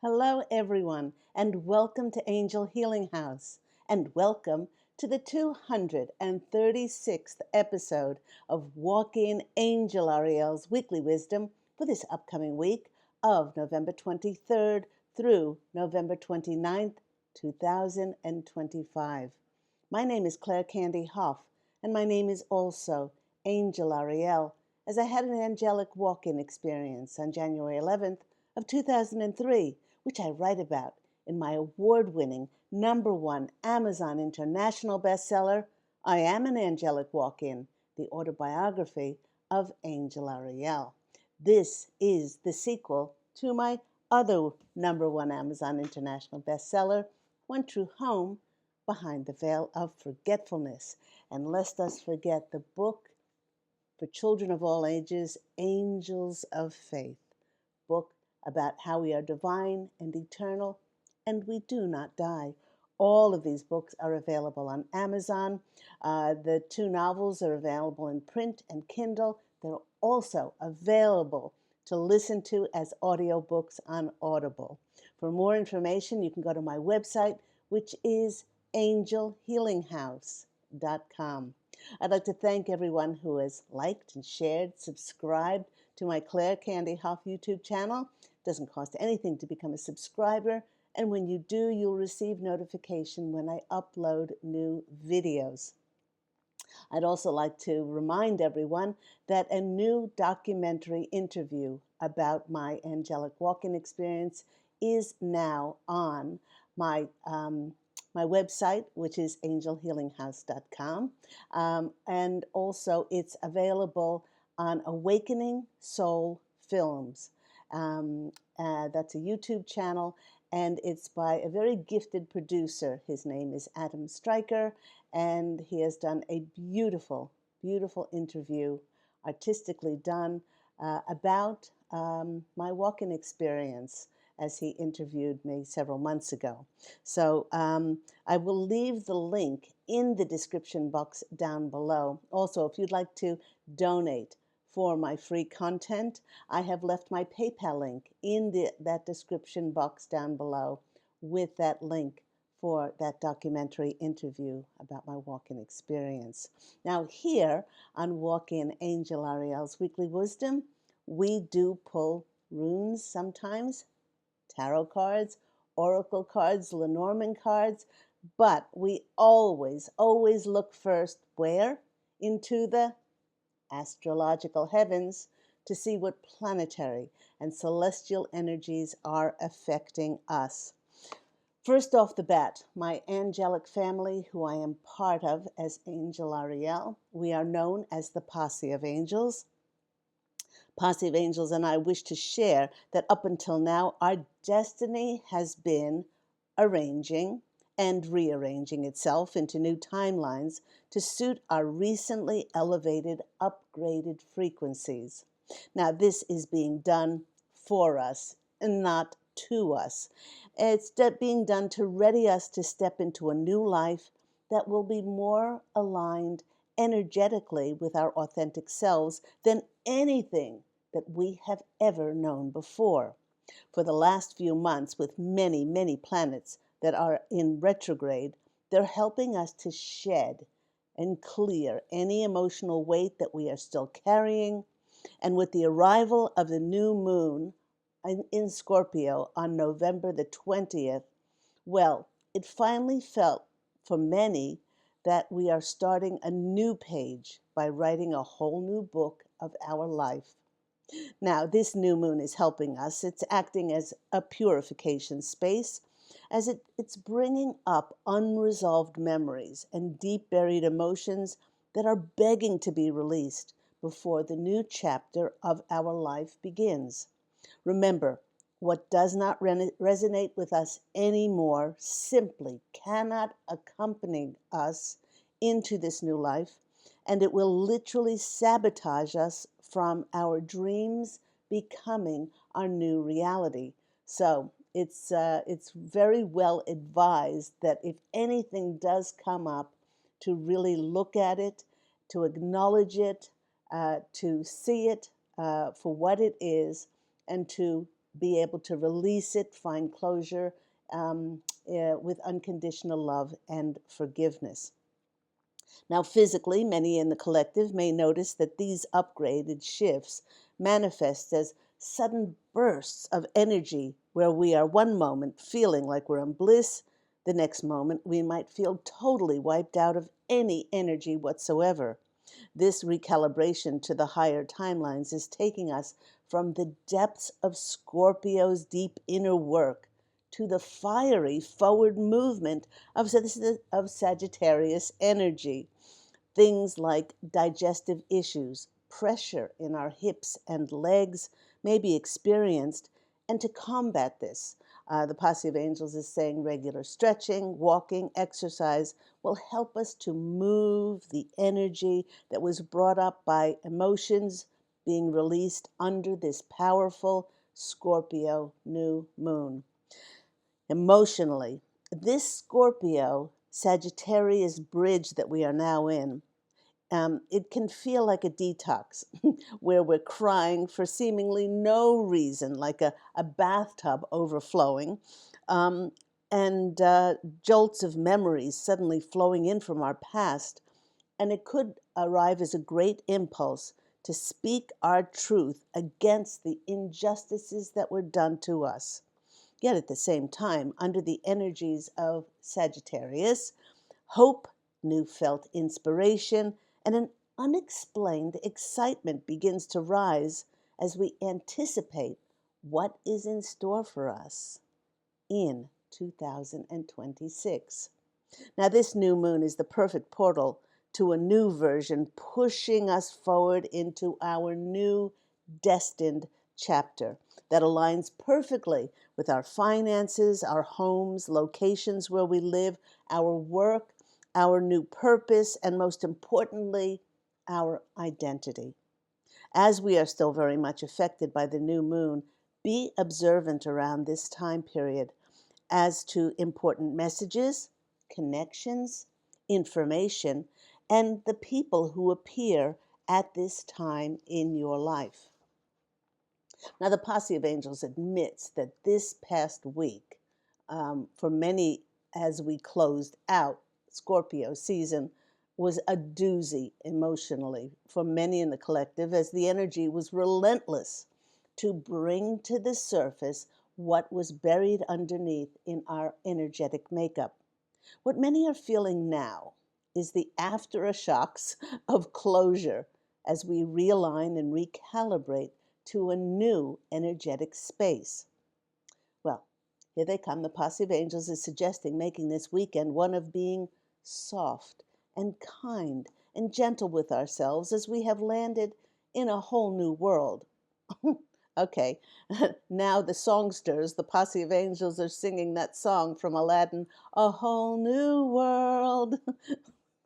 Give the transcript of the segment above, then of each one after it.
Hello, everyone, and welcome to Angel Healing House, and welcome to the 236th episode of Walk In Angel Ariel's Weekly Wisdom for this upcoming week of November 23rd through November 29th, 2025. My name is Claire Candy Hoff, and my name is also Angel Ariel, as I had an angelic walk-in experience on January 11th of 2003, which I write about in my award-winning #1 Amazon International bestseller, I Am an Angelic Walk-In, the autobiography of Angel Ariel. This is the sequel to my other #1 Amazon International bestseller, One True Home, Behind the Veil of Forgetfulness. And lest us forget the book for children of all ages, Angels of Faith, book about how we are divine and eternal, and we do not die. All of these books are available on Amazon. The two novels are available in print and Kindle. They're also available to listen to as audiobooks on Audible. For more information, you can go to my website, which is angelhealinghouse.com. I'd like to thank everyone who has liked and shared, subscribed to my Claire Candy Hoff YouTube channel. It doesn't cost anything to become a subscriber, and when you do, you'll receive notification when I upload new videos. I'd also like to remind everyone that a new documentary interview about my angelic walk-in experience is now on my website, which is angelhealinghouse.com. And also it's available on Awakening Soul Films. That's a YouTube channel, and it's by a very gifted producer. His name is Adam Stryker, and he has done a beautiful, beautiful interview, artistically done, about my walk-in experience as he interviewed me several months ago. So I will leave the link in the description box down below. Also, if you'd like to donate for my free content, I have left my PayPal link in that description box down below with that link for that documentary interview about my walk-in experience. Now here on Walk-In Angel Ariel's Weekly Wisdom, we do pull runes sometimes, tarot cards, oracle cards, Lenormand cards, but we always, always look first where? Into the astrological heavens to see what planetary and celestial energies are affecting us. First off the bat, my angelic family, who I am part of as Angel Ariel, we are known as the Posse of Angels. Posse of Angels and I wish to share that up until now, our destiny has been arranging and rearranging itself into new timelines to suit our recently elevated, upgraded frequencies. Now, this is being done for us and not to us. It's being done to ready us to step into a new life that will be more aligned energetically with our authentic selves than anything that we have ever known before. For the last few months, with many, many planets that are in retrograde, they're helping us to shed and clear any emotional weight that we are still carrying. And with the arrival of the new moon in Scorpio on November the 20th, well, it finally felt for many that we are starting a new page by writing a whole new book of our life. Now, this new moon is helping us. It's acting as a purification space, as it's bringing up unresolved memories and deep buried emotions that are begging to be released before the new chapter of our life begins. Remember, what does not resonate with us anymore simply cannot accompany us into this new life, and it will literally sabotage us from our dreams becoming our new reality. So it's very well advised that if anything does come up, to really look at it, to acknowledge it, to see it for what it is, and to be able to release it, find closure with unconditional love and forgiveness. Now, physically, many in the collective may notice that these upgraded shifts manifest as sudden bursts of energy where we are one moment feeling like we're in bliss, the next moment we might feel totally wiped out of any energy whatsoever. This recalibration to the higher timelines is taking us from the depths of Scorpio's deep inner work to the fiery forward movement of Sagittarius energy. Things like digestive issues, pressure in our hips and legs may be experienced, and to combat this, the Posse of Angels is saying regular stretching, walking, exercise will help us to move the energy that was brought up by emotions being released under this powerful Scorpio new moon. Emotionally, this Scorpio Sagittarius bridge that we are now in, it can feel like a detox where we're crying for seemingly no reason, like a bathtub overflowing, um, and jolts of memories suddenly flowing in from our past. And it could arrive as a great impulse to speak our truth against the injustices that were done to us. Yet at the same time, under the energies of Sagittarius, hope, new felt inspiration, and an unexplained excitement begins to rise as we anticipate what is in store for us in 2026. Now, this new moon is the perfect portal to a new version, pushing us forward into our new destined chapter that aligns perfectly with our finances, our homes, locations where we live, our work, our new purpose, and most importantly, our identity. As we are still very much affected by the new moon, be observant around this time period as to important messages, connections, information, and the people who appear at this time in your life. Now, the Posse of Angels admits that this past week, for many as we closed out Scorpio season, was a doozy emotionally for many in the collective, as the energy was relentless to bring to the surface what was buried underneath in our energetic makeup. What many are feeling now is the aftershocks of closure as we realign and recalibrate to a new energetic space. Well, here they come. The Posse of Angels is suggesting making this weekend one of being soft and kind and gentle with ourselves as we have landed in a whole new world. Okay, now the songsters, the Posse of Angels, are singing that song from Aladdin, A Whole New World.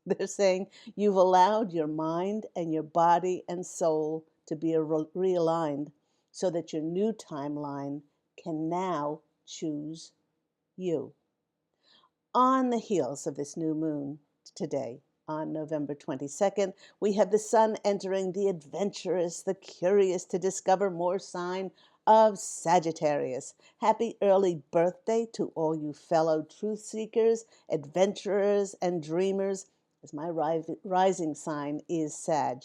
They're saying you've allowed your mind and your body and soul to be realigned so that your new timeline can now choose you. On the heels of this new moon today, on November 22nd, we have the sun entering the adventurous, the curious to discover more sign of Sagittarius. Happy early birthday to all you fellow truth seekers, adventurers, and dreamers, as my rising sign is Sag.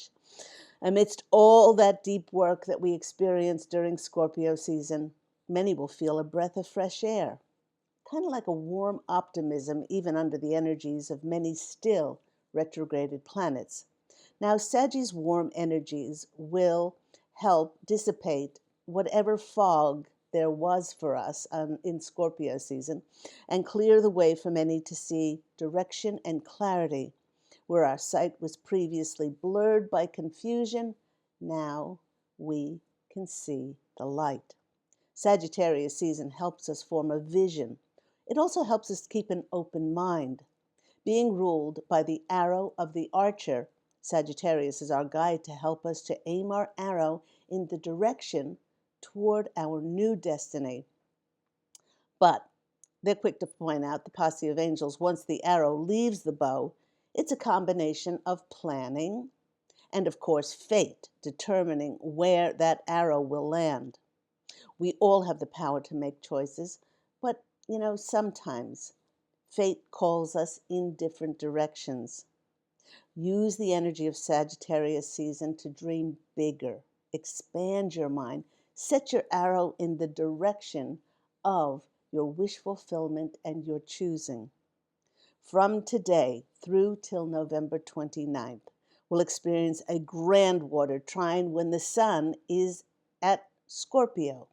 Amidst all that deep work that we experience during Scorpio season, many will feel a breath of fresh air, kind of like a warm optimism, even under the energies of many still retrograded planets. Now, Sagittarius' warm energies will help dissipate whatever fog there was for us in Scorpio season and clear the way for many to see direction and clarity. Where our sight was previously blurred by confusion, now we can see the light. Sagittarius season helps us form a vision. It also helps us keep an open mind. Being ruled by the arrow of the archer, Sagittarius is our guide to help us to aim our arrow in the direction toward our new destiny. But they're quick to point out, the Posse of Angels, once the arrow leaves the bow, it's a combination of planning and, of course, fate determining where that arrow will land. We all have the power to make choices, but sometimes fate calls us in different directions. Use the energy of Sagittarius season to dream bigger, expand your mind, set your arrow in the direction of your wish fulfillment and your choosing. From today through till November 29th, we'll experience a grand water trine when the Sun is at Scorpio,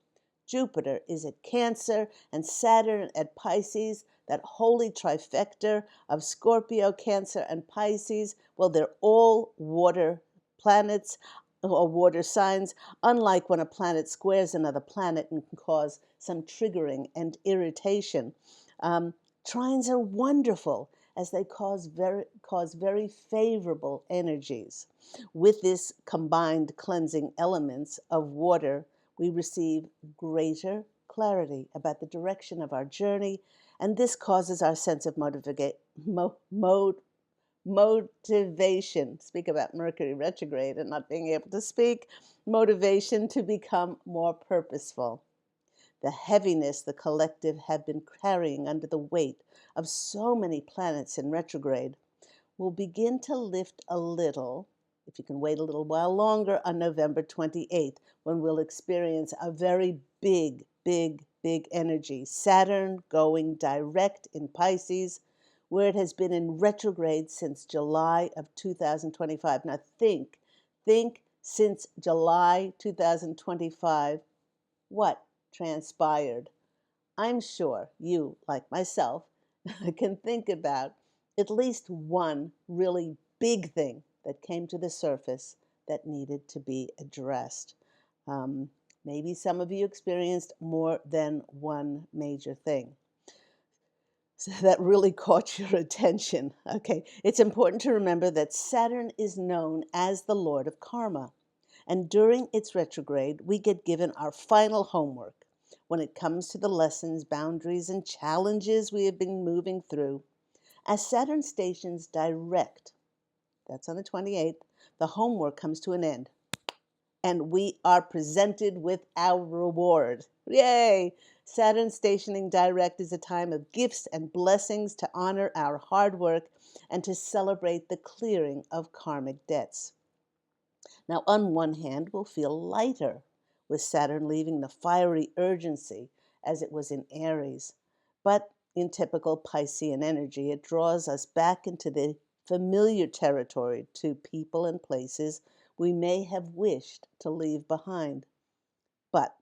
Jupiter is at Cancer, and Saturn at Pisces. That holy trifecta of Scorpio, Cancer, and Pisces, well, they're all water planets or water signs, unlike when a planet squares another planet and can cause some triggering and irritation. Trines are wonderful as they cause very favorable energies. With this combined cleansing elements of water, we receive greater clarity about the direction of our journey, and this causes our sense of motivation, speak about Mercury retrograde and not being able to speak, motivation to become more purposeful. The heaviness the collective have been carrying under the weight of so many planets in retrograde will begin to lift a little, if you can wait a little while longer, on November 28th, when we'll experience a very big energy. Saturn going direct in Pisces, where it has been in retrograde since July of 2025. Now think since July 2025, what transpired? I'm sure you, like myself, can think about at least one really big thing that came to the surface that needed to be addressed. Maybe some of you experienced more than one major thing. So that really caught your attention. Okay, it's important to remember that Saturn is known as the Lord of Karma. And during its retrograde, we get given our final homework when it comes to the lessons, boundaries, and challenges we have been moving through. As Saturn stations direct, that's on the 28th, the homework comes to an end. And we are presented with our reward. Yay! Saturn stationing direct is a time of gifts and blessings to honor our hard work and to celebrate the clearing of karmic debts. Now, on one hand, we'll feel lighter with Saturn leaving the fiery urgency as it was in Aries. But in typical Piscean energy, it draws us back into the familiar territory to people and places we may have wished to leave behind. But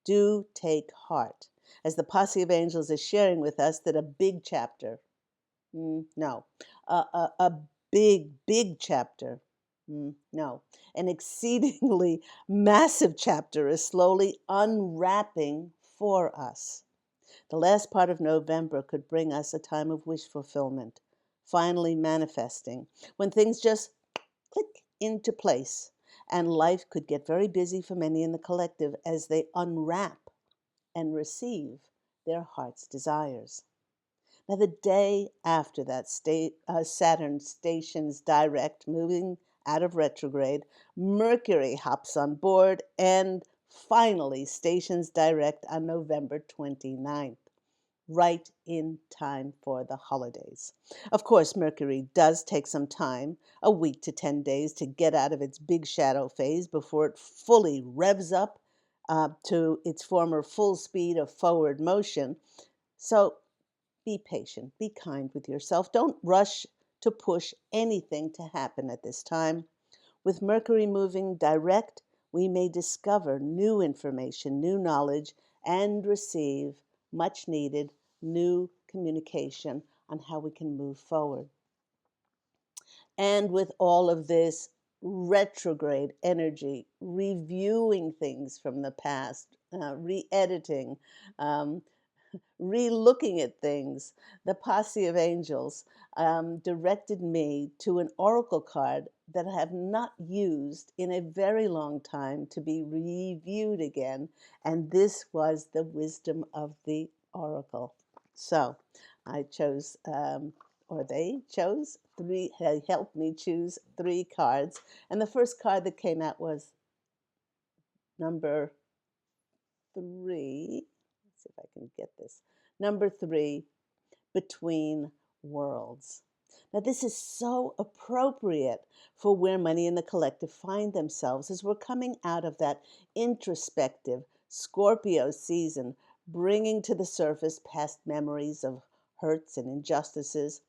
do take heart, as the posse of angels is sharing with us that a big chapter, no, a big chapter, no, an exceedingly massive chapter is slowly unwrapping for us. The last part of November could bring us a time of wish fulfillment, finally manifesting, when things just click into place, and life could get very busy for many in the collective as they unwrap and receive their heart's desires. Now, the day after that, Saturn stations direct, moving out of retrograde, Mercury hops on board and finally stations direct on November 29th, right in time for the holidays. Of course, Mercury does take some time, a week to 10 days, to get out of its big shadow phase before it fully revs up to its former full speed of forward motion. So be patient, be kind with yourself. Don't rush to push anything to happen at this time. With Mercury moving direct, we may discover new information, new knowledge, and receive much needed new communication on how we can move forward. And with all of this retrograde energy, reviewing things from the past, re-editing, re-looking at things, the posse of angels directed me to an oracle card that I have not used in a very long time to be reviewed again, and this was the wisdom of the oracle. So I chose, or they chose, they helped me choose 3 cards, and the first card that came out was number 3. Let's see if I can get this. Number 3, between worlds. Now, this is so appropriate for where Money in the Collective find themselves as we're coming out of that introspective Scorpio season, bringing to the surface past memories of hurts and injustices.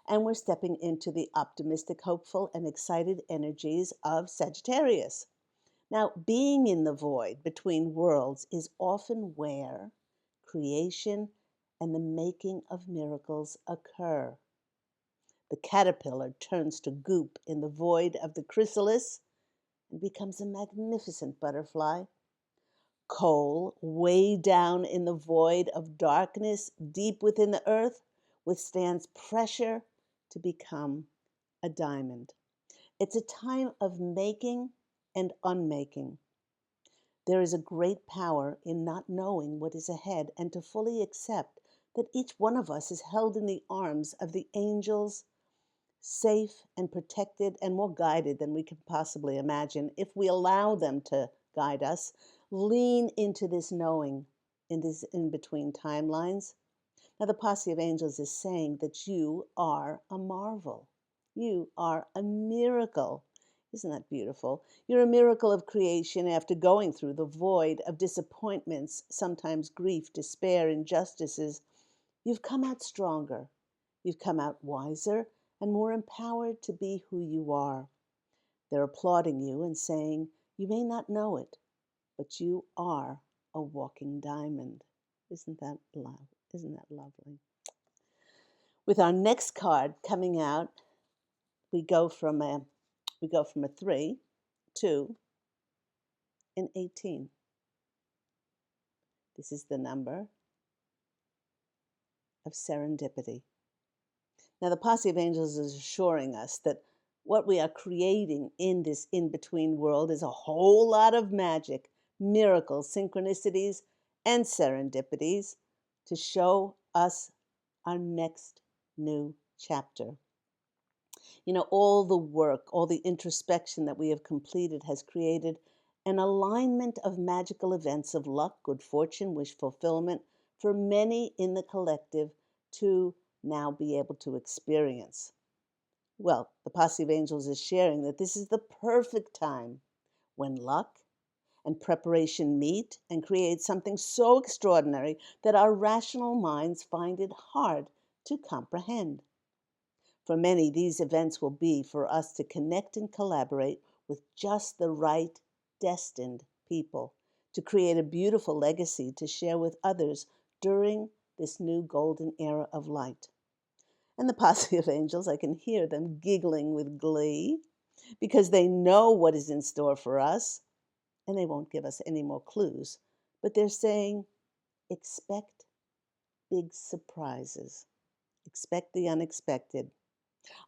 And we're stepping into the optimistic, hopeful, and excited energies of Sagittarius. Now, being in the void between worlds is often where creation and the making of miracles occur. The caterpillar turns to goop in the void of the chrysalis and becomes a magnificent butterfly. Coal, way down in the void of darkness, deep within the earth, withstands pressure to become a diamond. It's a time of making and unmaking. There is a great power in not knowing what is ahead and to fully accept that each one of us is held in the arms of the angels, safe and protected and more guided than we can possibly imagine if we allow them to guide us. Lean into this knowing in these in between timelines. Now, the posse of angels is saying that you are a marvel. You are a miracle. Isn't that beautiful? You're a miracle of creation after going through the void of disappointments, sometimes grief, despair, injustices. You've come out stronger. You've come out wiser and more empowered to be who you are. They're applauding you and saying, you may not know it, but you are a walking diamond. Isn't that love? Isn't that lovely? With our next card coming out, we go from a 3, 2, and 18. This is the number of serendipity. Now, the posse of angels is assuring us that what we are creating in this in-between world is a whole lot of magic, miracles, synchronicities, and serendipities to show us our next new chapter. You know, all the work, all the introspection that we have completed has created an alignment of magical events of luck, good fortune, wish fulfillment for many in the collective to now be able to experience. Well, the posse of angels is sharing that this is the perfect time when luck and preparation meet and create something so extraordinary that our rational minds find it hard to comprehend. For many, these events will be for us to connect and collaborate with just the right destined people to create a beautiful legacy to share with others during this new golden era of light. And the posse of angels, I can hear them giggling with glee because they know what is in store for us, and they won't give us any more clues. But they're saying, expect big surprises, expect the unexpected.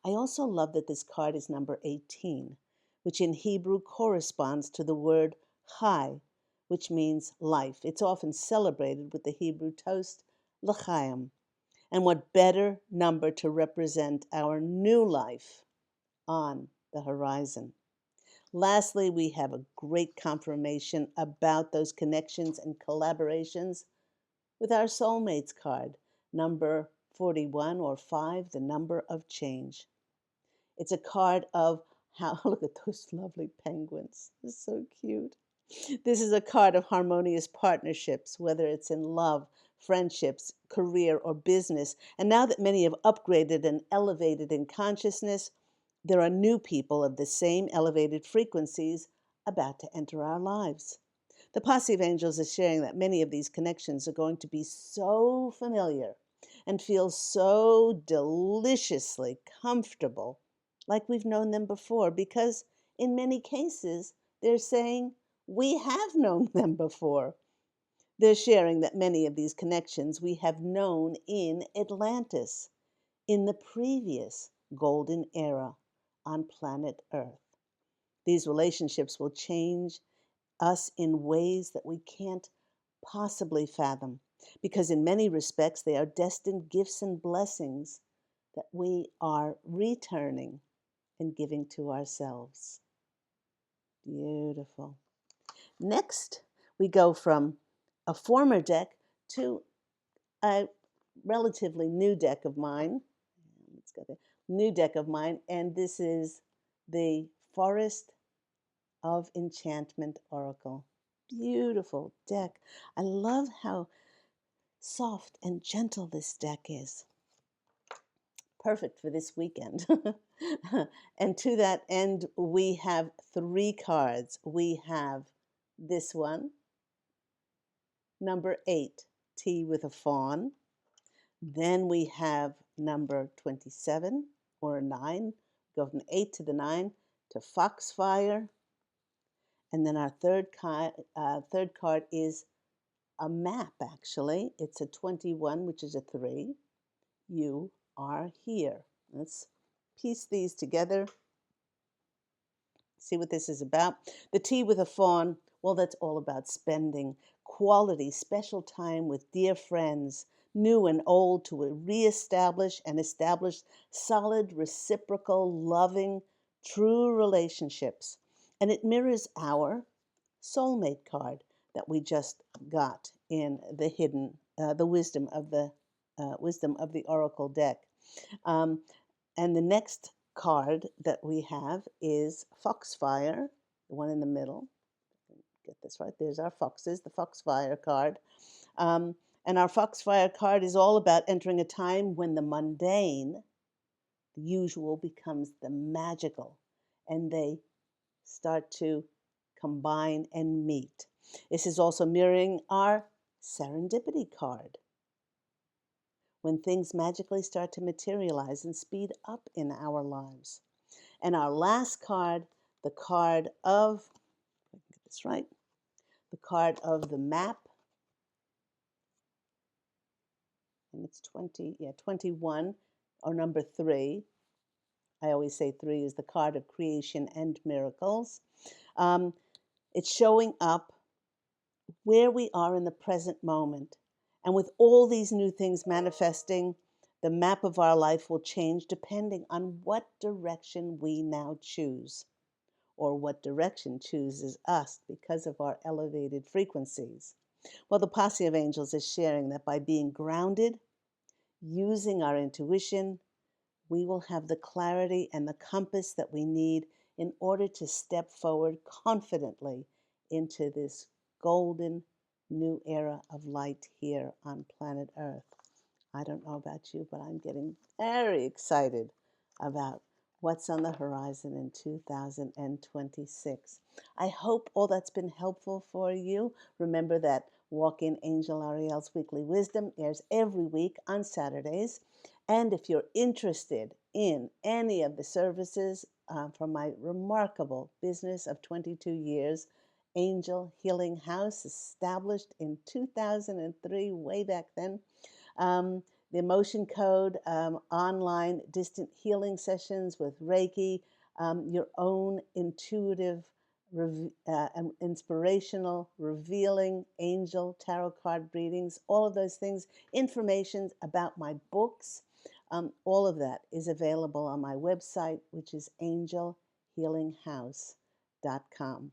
I also love that this card is number 18, which in Hebrew corresponds to the word chai, which means life. It's often celebrated with the Hebrew toast, l'chaim. And what better number to represent our new life on the horizon? Lastly, we have a great confirmation about those connections and collaborations with our soulmates card, number 41 or 5, the number of change. It's a card of how, look at those lovely penguins. They're so cute. This is a card of harmonious partnerships, whether it's in love, friendships, career, or business. And now that many have upgraded and elevated in consciousness, there are new people of the same elevated frequencies about to enter our lives. The posse of angels is sharing that many of these connections are going to be so familiar and feel so deliciously comfortable, like we've known them before, because in many cases, they're saying, we have known them before. They're sharing that many of these connections we have known in Atlantis, in the previous golden era on planet Earth. These relationships will change us in ways that we can't possibly fathom, because in many respects they are destined gifts and blessings that we are returning and giving to ourselves. Beautiful. Next, we go from a former deck to a relatively new deck of mine. Let's go there. New deck of mine, and this is the Forest of Enchantment Oracle. Beautiful deck. I love how soft and gentle this deck is. Perfect for this weekend. And to that end, we have 3 cards. We have this one, number 8, Tea with a Fawn. Then we have number 27 or 9, go from 8 to the 9 to Foxfire. And then our third card is a map, actually. It's a 21, which is a 3. You are here. Let's piece these together. See what this is about. The Tea with a Fawn, well, that's all about spending quality, special time with dear friends, new and old, to reestablish and establish solid, reciprocal, loving, true relationships. And it mirrors our soulmate card that we just got in the wisdom of the Oracle deck. And the next card that we have is Foxfire, the one in the middle. Get this right. There's our foxes, the Foxfire card. And our Foxfire card is all about entering a time when the mundane, the usual, becomes the magical, and they start to combine and meet. This is also mirroring our Serendipity card, when things magically start to materialize and speed up in our lives. And our last card, the card of, if I can get this right, the card of the map, and it's 21, or number 3. I always say 3 is the card of creation and miracles. It's showing up where we are in the present moment. And with all these new things manifesting, the map of our life will change depending on what direction we now choose, or what direction chooses us because of our elevated frequencies. Well, the Posse of Angels is sharing that by being grounded, using our intuition, we will have the clarity and the compass that we need in order to step forward confidently into this golden new era of light here on planet Earth. I don't know about you, but I'm getting very excited about what's on the horizon in 2026. I hope all that's been helpful for you. Remember that Walk-In Angel Ariel's Weekly Wisdom airs every week on Saturdays. And if you're interested in any of the services from my remarkable business of 22 years, Angel Healing House, established in 2003, way back then, the Emotion Code, online distant healing sessions with Reiki, your own intuitive, inspirational, revealing angel tarot card readings, all of those things, information about my books, all of that is available on my website, which is angelhealinghouse.com.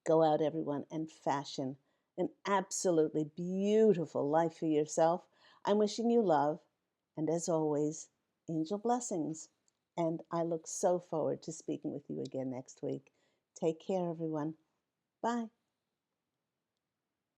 Go out, everyone, and fashion an absolutely beautiful life for yourself. I'm wishing you love, and as always, angel blessings. And I look so forward to speaking with you again next week. Take care, everyone. Bye.